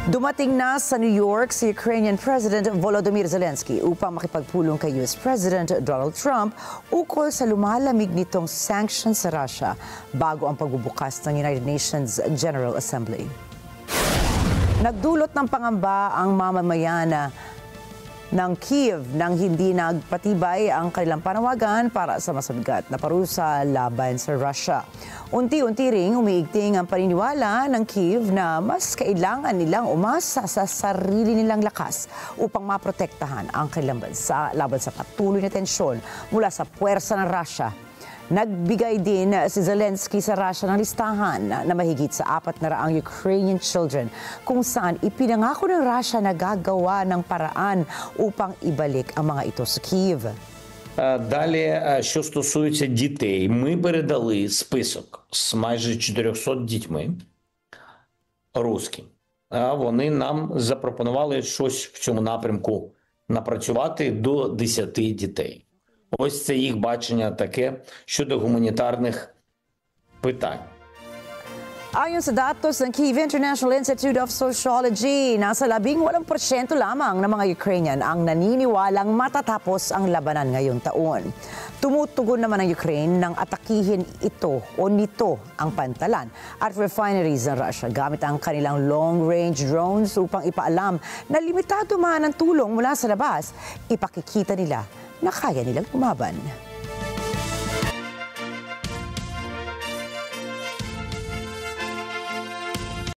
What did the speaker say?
Dumating na sa New York si Ukrainian President Volodymyr Zelensky upang makipagpulong kay US President Donald Trump ukol sa lumalamig nitong sanctions sa Russia bago ang pagbubukas ng United Nations General Assembly. Nagdulot ng pangamba ang mamamayan ng Kyiv nang hindi nagpatibay ang kanilang panawagan para sa masabigat na parusa laban sa Russia. Unti-unti ring umiigting ang paniniwala ng Kyiv na mas kailangan nilang umasa sa sarili nilang lakas upang maprotektahan ang kanilang bansa laban sa patuloy na tensyon mula sa puwersa ng Russia. Nagbigay din si Zelensky sa Russia ng listahan na mahigit sa 400 Ukrainian children kung saan ipinangako ng Russia na gagawa ng paraan upang ibalik ang mga ito sa Kyiv. Далі, що стосується дітей, ми передали список з майже 400 дітьми руським. Вони нам запропонували щось в цьому напрямку напрацювати до 10 дітей. Ось це їх бачення таке щодо гуманітарних питань. Ayon sa datos ng Kyiv International Institute of Sociology, nasa 18% lamang ng mga Ukrainian ang naniniwalang matatapos ang labanan ngayong taon. Tumutugon naman ang Ukraine nang atakihin ito o nito ang pantalan at refineries ng Russia gamit ang kanilang long-range drones upang ipaalam na limitado man ang tulong mula sa labas, ipakikita nila na kaya nilang lumaban.